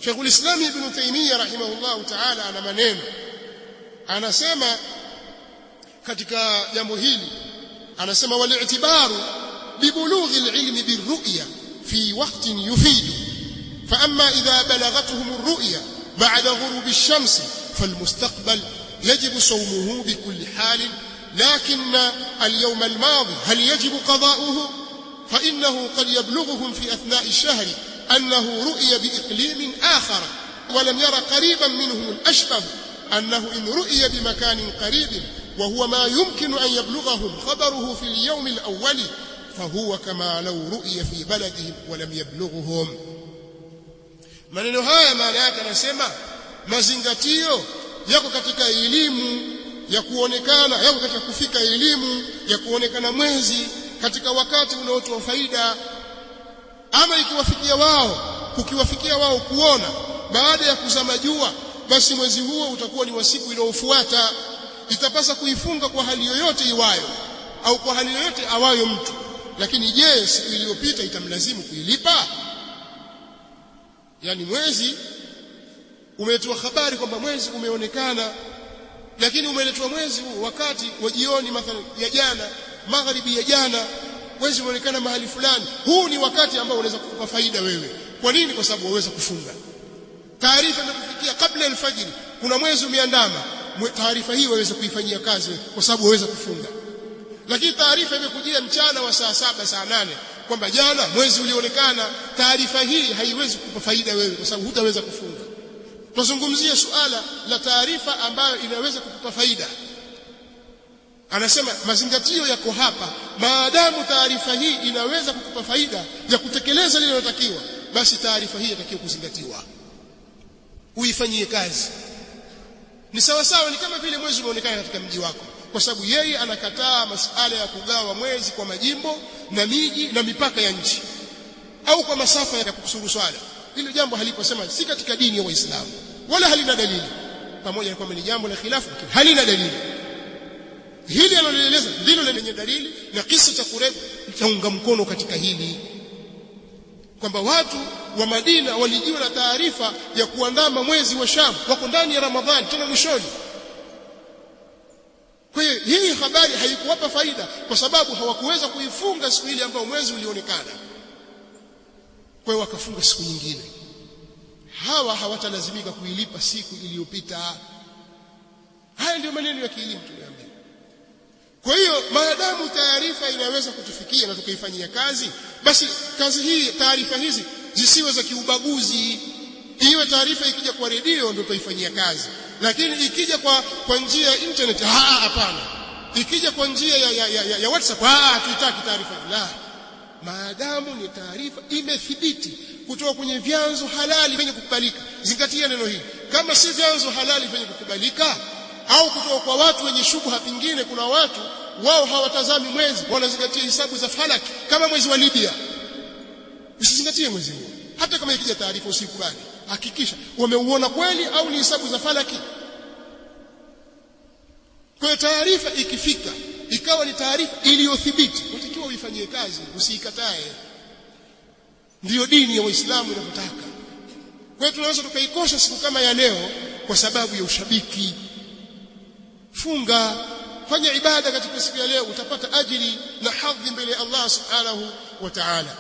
Sheikhul Islam Ibn Taymiyyah rahimahullah ta'ala ana maneno, anasema katika jambo hili, anasema wal-i'tibaru bibulughi al-ilmi bir-ru'ya fi waqtin yufidu fa amma idha balaghathum ar-ru'ya ba'da ghurubi ash-shams fal-mustaqbal يجب صومه بكل حال لكن اليوم الماضي هل يجب قضاؤه فإنه قد يبلغهم في أثناء الشهر أنه رؤي بإقليم آخر ولم ير قريبا منه الأشبه أنه إن رؤي بمكان قريب وهو ما يمكن أن يبلغهم خبره في اليوم الأول فهو كما لو رؤي في بلدهم ولم يبلغهم. maneno haya maana yake anasema mazingatio yako katika elimu ya kuonekana, yako katika kufika elimu ya kuonekana mwezi katika wakati unaotoa faida. Ama kukiwafikia wao kuona baada ya kuzama jua, basi mwezi huo utakuwa ni wa siku inayofuata. Itapasa kuifunga kwa hali yoyote iwayo au kwa hali yoyote awayo mtu. Lakini je, siku iliyopita itamlazimu kuilipa? Yani mwezi umetoa habari kwamba mwezi umeonekana, lakini umeletwa mwezi huu wakati wa jioni mathalan ya jana, magharibi ya jana, mwezi umeonekana mahali fulani. Huu ni wakati ambao unaweza kukupa faida wewe. Kwa nini? Kwa sababu waweza kufunga. Taarifa imekufikia kabla ya alfajiri, kuna mwezi umeandama, taarifa hii waweza kuifanyia kazi kwa sababu waweza kufunga. Lakini taarifa imekujia mchana wa saa 7 saa 8 kwamba jana mwezi ulionekana, taarifa hii haiwezi kukupa faida wewe kwa sababu hutaweza kufunga. Tuzungumzie suala la taarifa ambayo inaweza kukupa faida. Anasema mazingatio yako hapa, maadamu taarifa hii inaweza kukupa faida ya kutekeleza lile linalotakiwa, basi taarifa hii inatakiwa kuzingatiwa, uifanyie kazi. Ni sawa sawa, ni kama vile mwezi umeonekana katika mji wako, kwa sababu yeye anakataa masuala ya kugawa mwezi kwa majimbo na miji na mipaka ya nchi au kwa masafa ya kusuru swala. Hilo jambo haliposema si katika dini ya Uislamu wala halina dalili, pamoja na kwamba ni jambo la khilafu, lakini halina dalili. Hili analoeleza ndilo lenye dalili, na kisa cha Kureb chaunga mkono katika hili, kwamba watu wa Madina walijua na taarifa ya kuandama mwezi wa Sham, wako ndani ya Ramadhani tena mwishoni. Kwa hiyo hii habari haikuwapa faida kwa sababu hawakuweza kuifunga siku ile ambayo mwezi ulionekana. Kwa hiyo wakafunga siku nyingine. Hawa hawatalazimika kuilipa siku iliyopita. Haya ndio maneno ya kielimu tunayoambiwa. Kwa hiyo maadamu taarifa inaweza kutufikia na tukaifanyia kazi, basi kazi hii, taarifa hizi zisiwe za kiubaguzi. Iwe taarifa ikija kwa redio ndio tuifanyia kazi, lakini ikija kwa njia ya internet hapana. Ikija kwa njia ya WhatsApp hatutaki taarifa. La, maadamu ni taarifa imethibiti kutoka kwenye vyanzo halali vyenye kukubalika. Zingatia neno hili. Kama si vyanzo halali vyenye kukubalika au kutoka kwa watu wenye shubha, pingine kuna watu wao hawatazami mwezi, wanazingatia hisabu za falaki kama mwezi wa Libya. Usizingatie mwezi huo. Hata kama ikija taarifa usikubali. Hakikisha wameuona kweli au ni hisabu za falaki. Kwa taarifa ikifika ikawa ni taarifa iliyothibiti, unatakiwa uifanyie kazi, usiikatae. Ndiyo dini ya Uislamu inataka. Kwa hiyo tunaweza tukaikosha siku kama ya leo kwa sababu ya ushabiki. Funga, fanya ibada katika siku ya leo, utapata ajiri na hadhi mbele ya Allah subhanahu wa ta'ala.